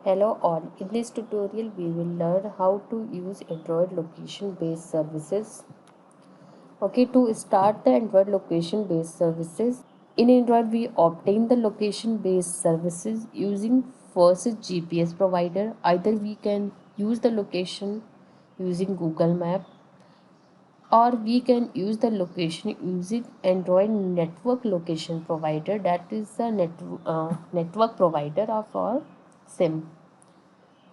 Hello all, in this tutorial we will learn how to use Android location based services. Okay, to start the Android location based services, in Android we obtain the location based services using first GPS provider. Either we can use the location using Google Map, or we can use the location using Android network location provider, that is the network provider of our SIM.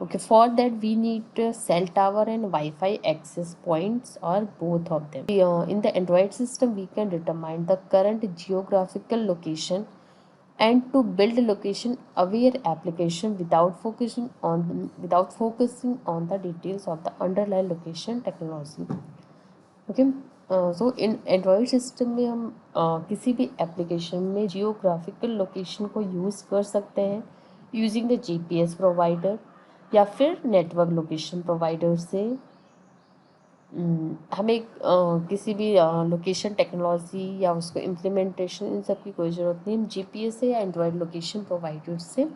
Okay, for that we need cell tower and Wi-Fi access points or both of them. In the Android system, we can determine the current geographical location and to build a location aware application without focusing on the details of the underlying location technology. Okay, so in Android system में हम किसी भी application में geographical location को use कर सकते हैं using the GPS provider या फिर नेटवर्क लोकेशन प्रोवाइडर से। हमें किसी भी लोकेशन टेक्नोलॉजी या उसको इम्प्लीमेंटेशन इन सब की कोई ज़रूरत नहीं। हम जीपीएस से या एंड्रॉयड लोकेशन प्रोवाइडर से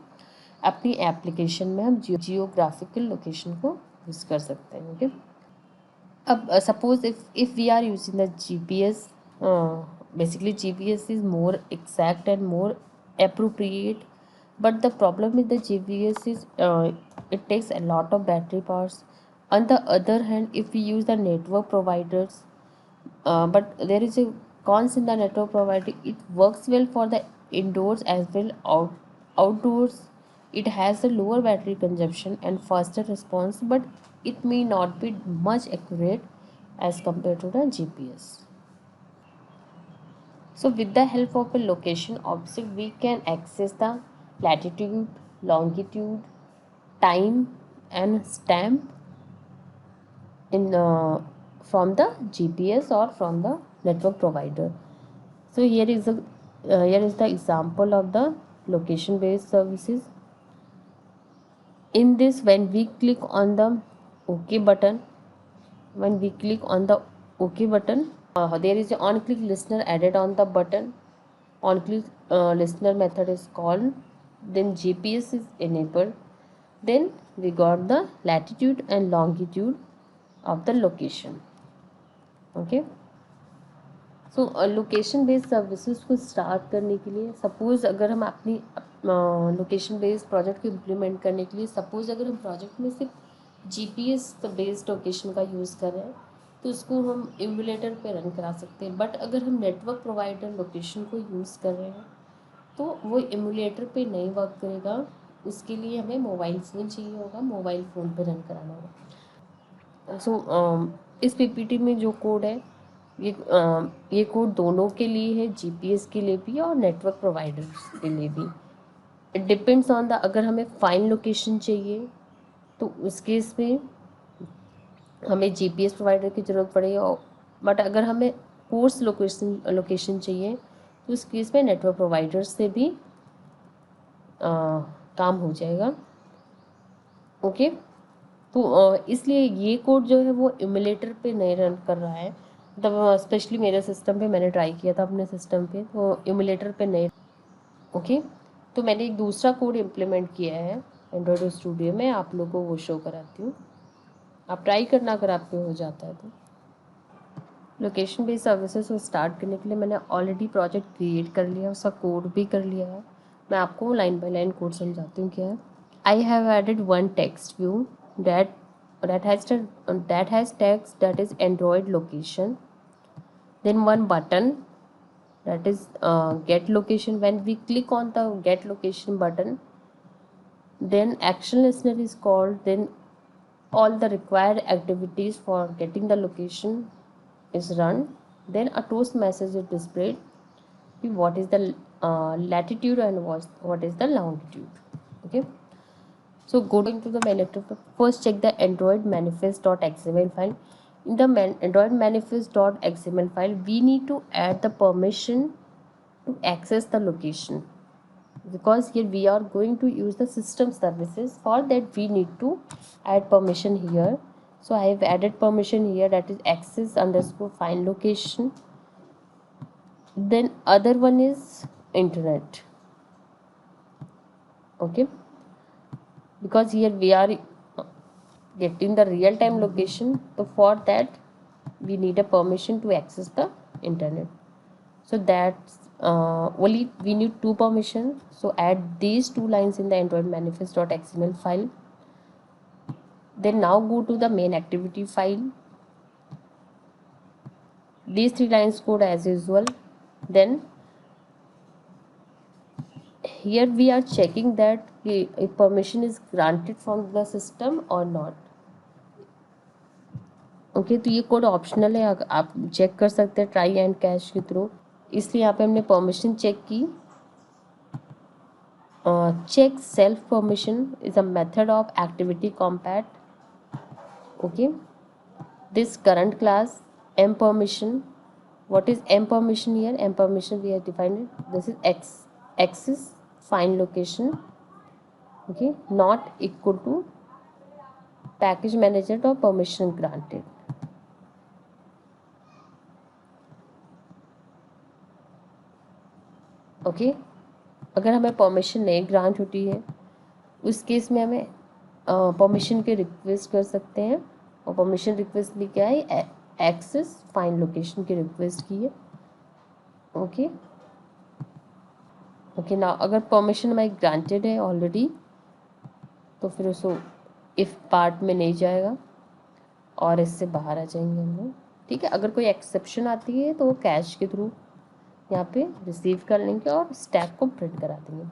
अपनी एप्लीकेशन में हम जियोग्राफिकल लोकेशन को यूज़ कर सकते हैं। ओके, अब suppose if we are using the GPS, basically GPS is more exact and more appropriate, but the problem with the GPS is it takes a lot of battery powers. On the other hand, if we use the network providers, but there is a cons in the network provider. It works well for the indoors as well outdoors. It has a lower battery consumption and faster response, but it may not be much accurate as compared to the GPS. So with the help of a location object, we can access the latitude, longitude, time and stamp in from the GPS or from the network provider. So here is the example of the location based services. In this, when we click on the OK button, there is an on click listener added on the button. On click listener method is called, then GPS is enabled, then we got the latitude and longitude of the location. Okay, so location based services को start करने के लिए, suppose अगर हम अपनी location based project को implement करने के लिए, सपोज़ अगर हम प्रोजेक्ट में सिर्फ जीपीएस बेस्ड लोकेशन का यूज़ कर रहे हैं तो उसको हम एमुलेटर पे रन करा सकते हैं। बट अगर हम नेटवर्क प्रोवाइडर लोकेशन को यूज़ कर रहे हैं तो वो एमुलेटर पे नहीं वर्क करेगा। उसके लिए हमें मोबाइल फ़ोन चाहिए होगा, मोबाइल फ़ोन पे रन कराना होगा। सो इस पीपीटी में जो कोड है ये कोड दोनों के लिए है, जीपीएस के लिए भी और नेटवर्क प्रोवाइडर्स के लिए भी। इट डिपेंड्स ऑन द, अगर हमें फाइन लोकेशन चाहिए तो उस केस में हमें जीपीएस प्रोवाइडर की ज़रूरत पड़ेगी, बट अगर हमें कोर्स लोकेशन चाहिए तो उस केस में नेटवर्क प्रोवाइडर्स से भी काम हो जाएगा। ओके, तो इसलिए ये कोड जो है वो इमुलेटर पे नहीं रन कर रहा है। मतलब स्पेशली मेरे सिस्टम पे, मैंने ट्राई किया था अपने सिस्टम पे, तो इमुलेटर पे नहीं। ओके, तो मैंने एक दूसरा कोड इम्प्लीमेंट किया है एंड्रॉयड स्टूडियो में, आप लोगों को वो शो कराती हूँ, आप ट्राई करना अगर आपके हो जाता है तो। लोकेशन बेस्ड सर्विसेज को स्टार्ट करने के लिए मैंने ऑलरेडी प्रोजेक्ट क्रिएट कर लिया, उसका कोड भी कर लिया है। मैं आपको लाइन बाय लाइन कोड समझाती हूँ क्या है। I have added one text view that has text that is Android location, then one button that is get location. When we click on the get location button, then action listener is called, then all the required activities for getting the location is run, then a toast message is displayed, what is the latitude and what is the longitude. Okay, so going to the main laptop, first check the Android manifest.xml file. In the Android manifest.xml file, we need to add the permission to access the location, because here we are going to use the system services. For that we need to add permission here. So I have added permission here, that is access underscore find location. Then other one is internet. Okay, because here we are getting the real time location. So for that we need a permission to access the internet. So that's only we need two permission. So add these two lines in the android manifest.xml file. Then now go to the main activity file, these three lines code as usual. Then here we are checking that a permission is granted from the system or not. Okay तो ये code optional है, आप check कर सकते हैं try and catch के थ्रू. इसलिए यहाँ पे हमने परमिशन चेक की. Check self permission is a method of activity compat. Okay this current class m permission. What is m permission here? M permission we have defined it. This is axis find location. Okay, not equal to package manager or permission granted. Okay अगर हमें permission नहीं grant होती है उस case में हमें permission के request कर सकते हैं. और परमिशन रिक्वेस्ट भी क्या है? एक्सेस फाइंड लोकेशन की रिक्वेस्ट की है. ओके ओके ना अगर परमिशन हमारी ग्रांटेड है ऑलरेडी तो फिर उसको इफ पार्ट में नहीं जाएगा और इससे बाहर आ जाएंगे हम लोग. ठीक है, अगर कोई एक्सेप्शन आती है तो वो कैश के थ्रू यहाँ पे रिसीव कर लेंगे और स्टैक को प्रिंट करा देंगे.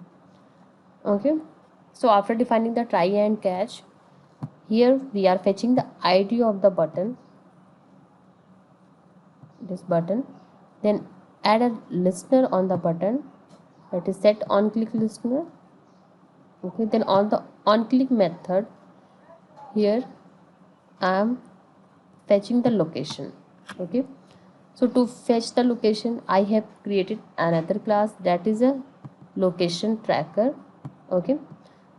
Okay so after defining the try and catch, here we are fetching the id of the button, this button. Then add a listener on the button, that is set on click listener. Okay, then on the on click method, here I am fetching the location. Okay, so to fetch the location I have created another class, that is a location tracker. Okay,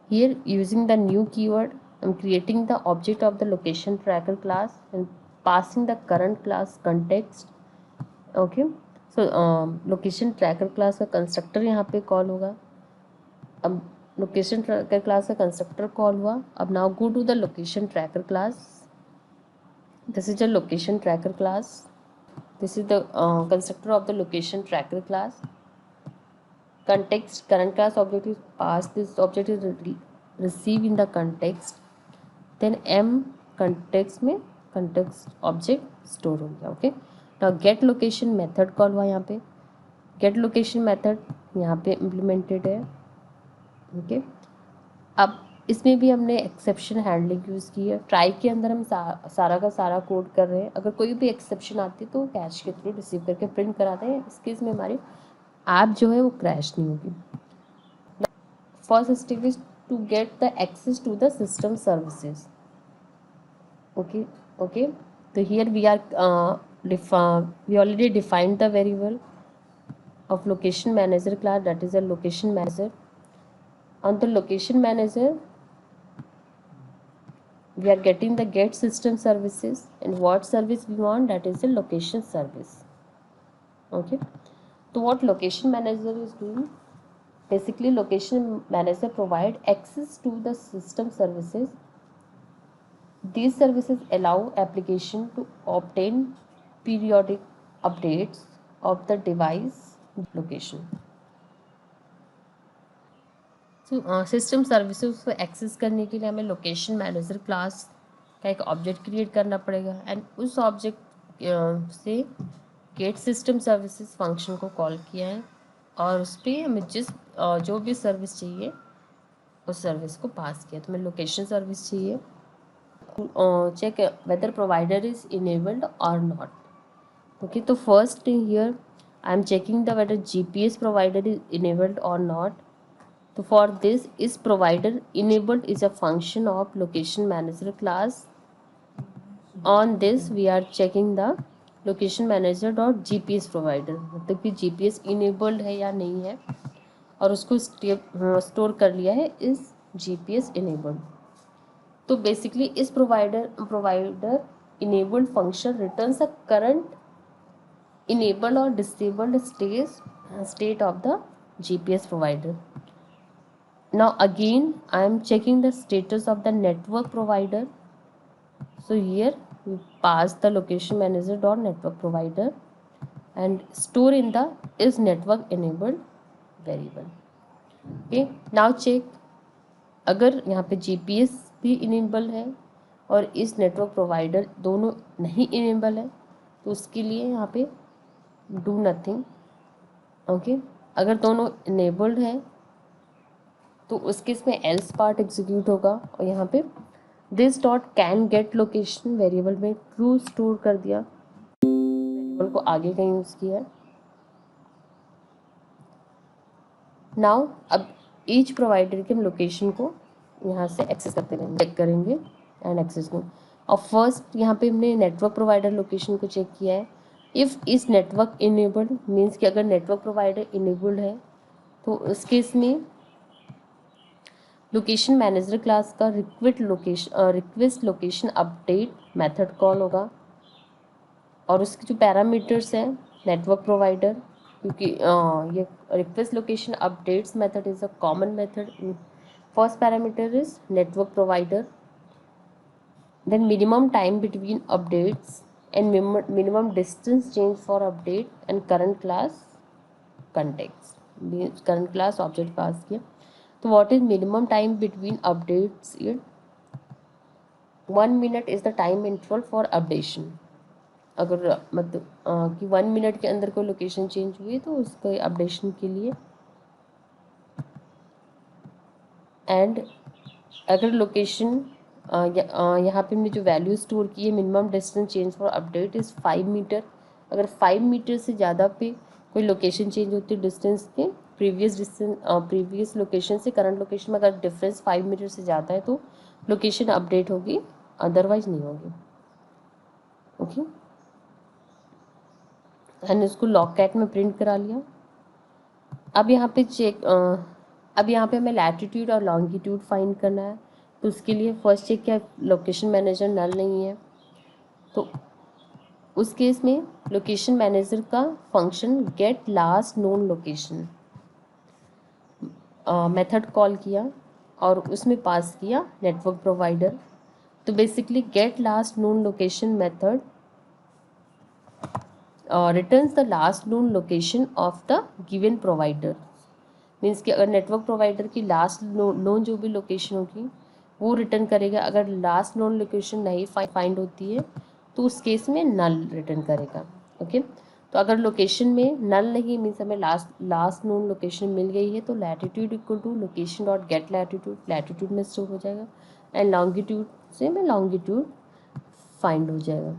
here using the new keyword I'm creating the object of the location tracker class and passing the current class context. Okay, so location tracker class का constructor यहाँ पे call होगा. अब location tracker class का constructor call हुआ. अब now go to the location tracker class. This is the location tracker class. This is the constructor of the location tracker class. context current class object is passed, this object is receive in the context. Then m context में context object store हो गया. Okay now get location method call हुआ यहाँ पे. get location method यहाँ पे implemented है. Okay अब इसमें भी हमने एक्सेप्शन हैंडलिंग यूज़ की है. ट्राई के अंदर हम सारा का सारा कोड कर रहे हैं. अगर कोई भी एक्सेप्शन आती है तो कैश के थ्रू रिसीव करके प्रिंट कराते हैं. इस केस में हमारी ऐप जो है वो क्रैश नहीं होगी. First step is to get the access to the system services. okay so here we are we already defined the variable of location manager class, that is a location manager. On the location manager we are getting the get system services, and what service we want, that is the location service. Okay, so what location manager is doing, basically location manager provide access to the system services. These services allow application to obtain periodic updates of the device location. So system services को access करने के लिए हमें location manager class का एक object create करना पड़ेगा. And उस ऑब्जेक्ट से गेट सिस्टम सर्विसेज फंक्शन को कॉल किया है और उस पर हमें जो भी सर्विस चाहिए उस सर्विस को पास किया. तो हमें लोकेशन सर्विस चाहिए. check whether provider is enabled or not. Okay, so first here I am checking the whether GPS provider is enabled or not. So for this is provider enabled is a function of location manager class. On this we are checking the location manager dot GPS provider, मतलब कि GPS enabled है या नहीं है और उसको store कर लिया है इस GPS enabled. तो basically is provider enabled function returns the current enabled और disabled state of the GPS provider. Now again I am checking the status of the network provider. So here we pass the location manager dot network provider and store in the is network enabled variable. Okay, now check अगर यहाँ पे GPS भी enable है और इस network provider दोनों नहीं enable है तो उसके लिए यहाँ पे डू नथिंग. ओके, अगर दोनों इनेबल्ड है तो उस केस में एल्स पार्ट एग्जीक्यूट होगा और यहाँ पे this dot can get location variable में ट्रू स्टोर कर दिया, वेरिएबल को आगे का यूज़ किया. नाउ अब ईच प्रोवाइडर के हम लोकेशन को यहाँ से एक्सेस करते रहेंगे, चेक करेंगे एंड एक्सेस को. और फर्स्ट यहाँ पे हमने नेटवर्क प्रोवाइडर लोकेशन को चेक किया है. इफ़ इस नेटवर्क इनेबल्ड मीन्स कि अगर नेटवर्क प्रोवाइडर इनेबल्ड है तो उस केस में लोकेशन मैनेजर क्लास का request location update method call होगा और उसके जो पैरामीटर्स हैं नेटवर्क प्रोवाइडर, क्योंकि ये request location updates method is a common method. First parameter is network provider, then minimum time between updates and minimum distance change for update and current class context. Current class object pass किया. तो what is minimum time between updates? It 1 minute is the time interval for updation. अगर मतलब कि 1 minute के अंदर कोई location change हुई तो उसके अपडेशन के लिए. एंड अगर लोकेशन यहाँ पे हमने जो वैल्यू स्टोर की है minimum distance change for update is 5 meter. अगर 5 मीटर से ज़्यादा पे कोई लोकेशन चेंज होती है डिस्टेंस के प्रीवियस लोकेशन से करंट लोकेशन में अगर डिफरेंस 5 मीटर से ज़्यादा है तो लोकेशन अपडेट होगी, अदरवाइज नहीं होगी. ओके, मैंने उसको लॉग कैट में प्रिंट करा लिया. अब यहाँ पे अब यहाँ पे हमें लैटिट्यूड और लॉन्गिट्यूड फाइंड करना है. तो उसके लिए फर्स्ट चेक क्या लोकेशन मैनेजर नल नहीं है, तो उस केस में लोकेशन मैनेजर का function get last known location method call किया और उसमें पास किया नेटवर्क प्रोवाइडर. तो basically get last known location method returns the last known location of the given provider. Means कि अगर नेटवर्क प्रोवाइडर की लास्ट नोन जो भी लोकेशन होगी वो रिटर्न करेगा. अगर लास्ट नोन लोकेशन नहीं फाइंड होती है तो उस केस में नल रिटर्न करेगा. ओके, तो अगर लोकेशन में नल नहीं मीन्स हमें लास्ट नोन लोकेशन मिल गई है तो latitude equal to location dot get latitude में स्टोर हो जाएगा एंड लॉन्गिट्यूड से में लॉन्गिट्यूड फाइंड हो जाएगा.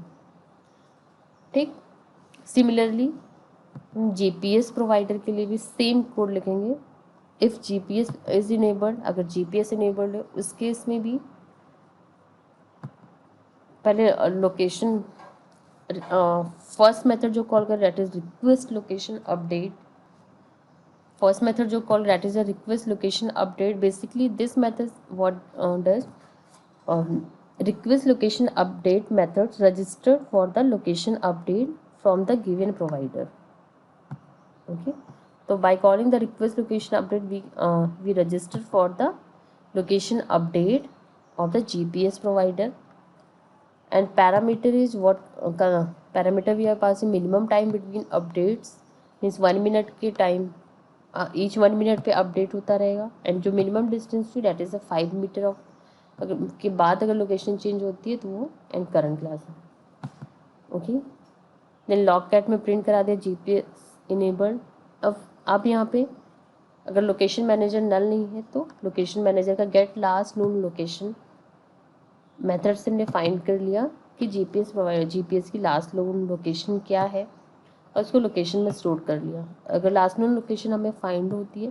ठीक, सिमिलरली GPS प्रोवाइडर के लिए भी सेम कोड लिखेंगे. इफ़ GPS इज इनेबल्ड, अगर GPS इनेबल्ड है उस केस में भी पहले लोकेशन फर्स्ट मेथड जो कॉल कर that is request location update. First method जो call that is a request location update. Basically this method what does request location update methods registered for the location update from the given provider. Okay, so by calling the request location update we register for the location update of the GPS provider. And parameter is what parameter we are passing minimum time between updates means 1 minute के time each 1 minute पे update होता रहेगा. and जो minimum distance थी that is a 5 meter of अगर के बाद अगर लोकेशन चेंज होती है तो वो एंड करंट क्लास है. ओके, देन लॉग कैट में प्रिंट करा दिया GPS इनेबल्ड. अब आप यहाँ पे अगर लोकेशन मैनेजर नल नहीं है तो लोकेशन मैनेजर का get last known location method से हमने फाइंड कर लिया कि GPS की लास्ट नोन लोकेशन क्या है और उसको लोकेशन में स्टोर कर लिया. अगर लास्ट नोन लोकेशन हमें फाइंड होती है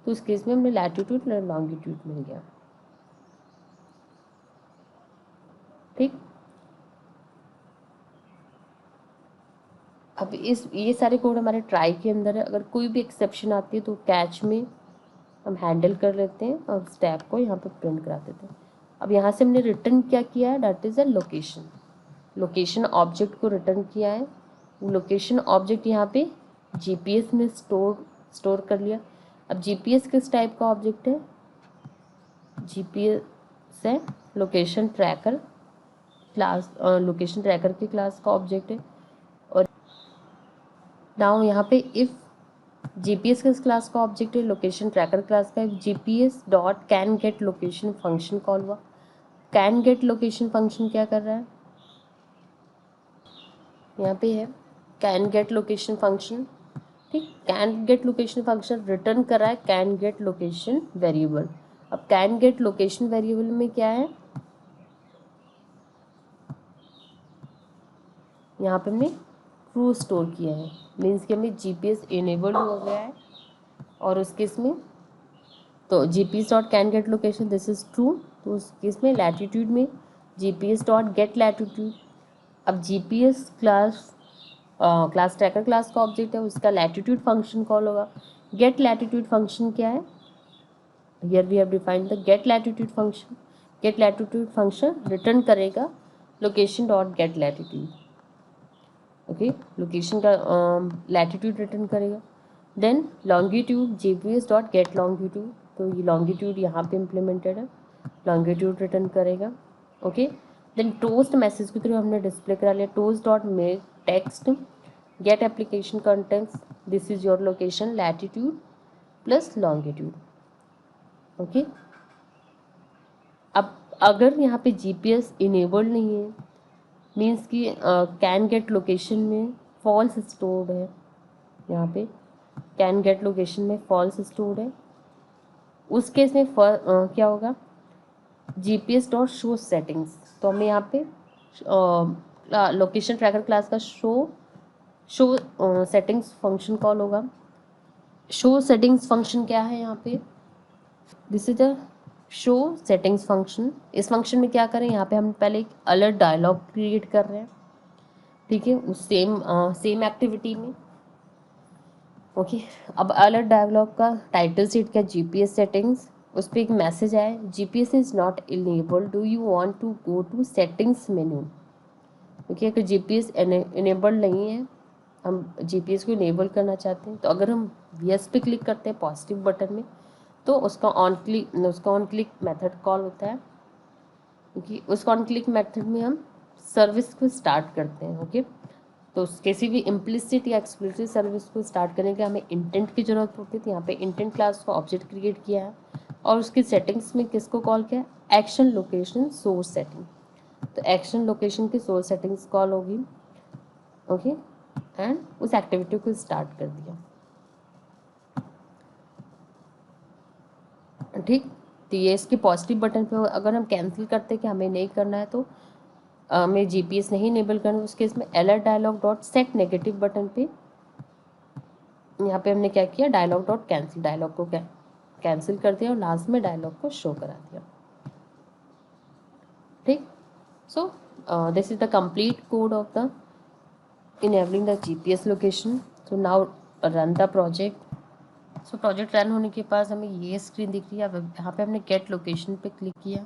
तो उस केस में हमें लैटिट्यूड और लॉन्गिट्यूड मिल गया. ठीक, अब ये सारे कोड हमारे ट्राई के अंदर है. अगर कोई भी एक्सेप्शन आती है तो कैच में हम हैंडल कर लेते हैं और स्टैक को यहाँ पे प्रिंट करा देते हैं. अब यहाँ से हमने रिटर्न क्या किया है that is a location object को रिटर्न किया है. लोकेशन ऑब्जेक्ट यहाँ पे GPS में स्टोर कर लिया. अब GPS किस टाइप का ऑब्जेक्ट है? जीपीएस है location tracker class, location tracker की क्लास का ऑब्जेक्ट है। और नाउ यहाँ पे इफ़ जीपीएस किस क्लास का ऑब्जेक्ट है, लोकेशन ट्रैकर क्लास का। GPS dot can get location function call हुआ। कैन गेट लोकेशन फंक्शन क्या कर रहा है, यहाँ पे है कैन गेट लोकेशन फंक्शन। ठीक, can get location function return कर रहा है कैन गेट लोकेशन वेरिएबल। अब कैन गेट लोकेशन वेरिएबल में क्या है, यहाँ पे हमने ट्रू स्टोर किया है, मीन्स कि हमें जीपीएस इनेबल्ड हो गया है। और उस केस में तो GPS dot can get location this is true, तो उस केस में लैटिट्यूड में जीपीएस डॉट गेट लैटिट्यूड। अब जीपीएस क्लास ट्रैकर क्लास का ऑब्जेक्ट है, उसका लैटिट्यूड फंक्शन कॉल होगा। गेट लैटिट्यूड फंक्शन क्या है, here we have defined the get latitude function. Get latitude function return करेगा location dot get latitude. Okay, location का latitude return करेगा। Then longitude GPS dot get longitude, तो ये longitude यहाँ पे इम्प्लीमेंटेड है, लॉन्गिट्यूड रिटर्न करेगा। ओके, देन टोस्ट मैसेज के थ्रू हमने डिस्प्ले करा लिया, toast dot make text get application contents this is your location latitude plus longitude. Okay, अब अगर यहाँ पे जीपीएस इनेबल्ड नहीं है, मीन्स कि कैन गेट लोकेशन में फॉल्स स्टोर्ड है, यहाँ पे कैन गेट लोकेशन में फॉल्स स्टोर्ड है, उस केस में क्या होगा, जीपीएस डॉट शो सेटिंग्स। तो हमें यहाँ पे लोकेशन ट्रैकर क्लास का शो सेटिंग्स फंक्शन कॉल होगा। शो सेटिंग्स फंक्शन क्या है यहाँ पे, this is a show settings function. इस फंक्शन में क्या करें, यहाँ पे हम पहले एक अलर्ट डायलॉग क्रिएट कर रहे हैं, ठीक है, उस सेम एक्टिविटी में। ओके, अब अलर्ट डायलॉग का टाइटल सीट क्या, जीपीएस सेटिंग्स, उस पर एक मैसेज आया, GPS is not enabled, do you want to go to settings menu. Okay, अगर जीपीएस इनेबल्ड नहीं है, हम जीपीएस को इनेबल करना चाहते हैं, तो अगर हम यस पे क्लिक करते हैं पॉजिटिव बटन में, तो उसका ऑन क्लिक मेथड कॉल होता है, क्योंकि उस ऑन क्लिक मेथड में हम सर्विस को स्टार्ट करते हैं। ओके, तो किसी भी इम्प्लिसिट या एक्सप्लिसिट सर्विस को स्टार्ट करने के हमें इंटेंट की ज़रूरत होती है, तो यहाँ पे इंटेंट क्लास का ऑब्जेक्ट क्रिएट किया है और उसकी सेटिंग्स में किसको कॉल किया, एक्शन लोकेशन सोर्स सेटिंग। तो एक्शन लोकेशन की सोर्स सेटिंग्स कॉल होगी। ओके, एंड उस एक्टिविटी को स्टार्ट कर दिया। ठीक, तो ये इसके पॉजिटिव बटन पे अगर हम कैंसिल करते हैं कि हमें नहीं करना है, तो हमें जीपीएस नहीं इनेबल करना, उस केस में alert dialog dot set negative button पे यहाँ पे हमने क्या किया, डायलॉग डॉट कैंसिल, डायलॉग को कैंसिल कर दिया और लास्ट में डायलॉग को शो करा दिया। ठीक, so this is the complete code of the enabling the GPS location. So now run the project. So project run होने के पास हमें ये स्क्रीन दिख रही है। अब यहाँ पे हमने गेट लोकेशन पे क्लिक किया।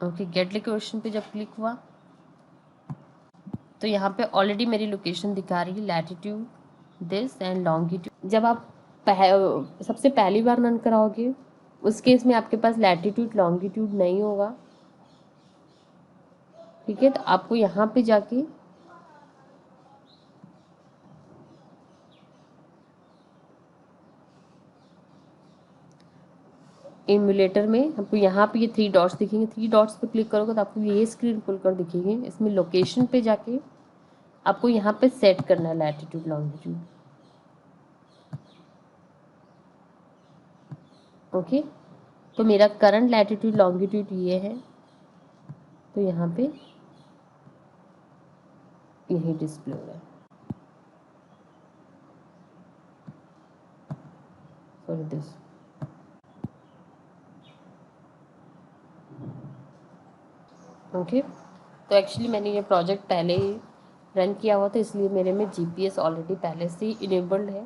ओके, गेट लोकेशन पे जब क्लिक हुआ तो यहाँ पे ऑलरेडी मेरी लोकेशन दिखा रही है, लैटिट्यूड दिस एंड लॉन्गिट्यूड। जब आप सबसे पहली बार रन कराओगे, उस केस में आपके पास लैटिट्यूड लॉन्गिट्यूड नहीं होगा। ठीक है, तो आपको यहाँ पे जाके इम्यूलेटर में आपको यहाँ पे ये 3 डॉट्स दिखेंगे, 3 डॉट्स पे क्लिक करोगे तो आपको ये स्क्रीन खुलकर दिखेगी। इसमें लोकेशन पे जाके आपको यहाँ पे सेट करना है लैटिट्यूड लॉन्गिट्यूड। ओके, तो मेरा करंट लैटिट्यूड लॉन्गिट्यूड ये है, तो यहाँ पे यही डिस्प्ले हो रहा है। सॉरी दिस, ओके, तो एक्चुअली मैंने ये प्रोजेक्ट पहले ही रन किया हुआ था, इसलिए मेरे में जीपीएस ऑलरेडी पहले से ही इनेबल्ड है।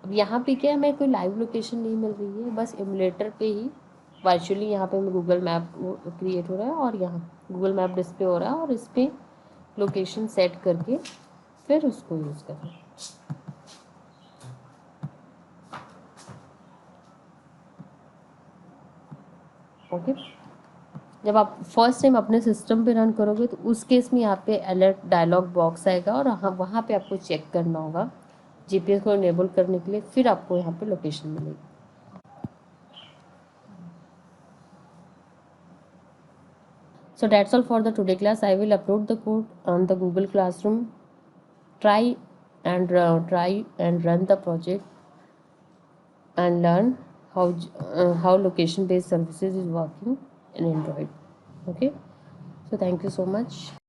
अब यहाँ पे क्या है, हमें कोई लाइव लोकेशन नहीं मिल रही है, बस इमुलेटर पे ही वर्चुअली यहाँ पे गूगल मैप क्रिएट हो रहा है और यहाँ गूगल मैप डिस्प्ले हो रहा है और इस पर लोकेशन सेट करके फिर उसको यूज़ करें। ओके। जब आप फर्स्ट टाइम अपने सिस्टम पे रन करोगे तो उस केस में यहाँ पे अलर्ट डायलॉग बॉक्स आएगा और हाँ वहाँ पे आपको चेक करना होगा जीपीएस को इनेबल करने के लिए, फिर आपको यहाँ पे लोकेशन मिलेगी। So that's all for the today class. I will upload the code on the Google Classroom. Try and run the project and learn how location based services is working in Android. Okay. So thank you so much.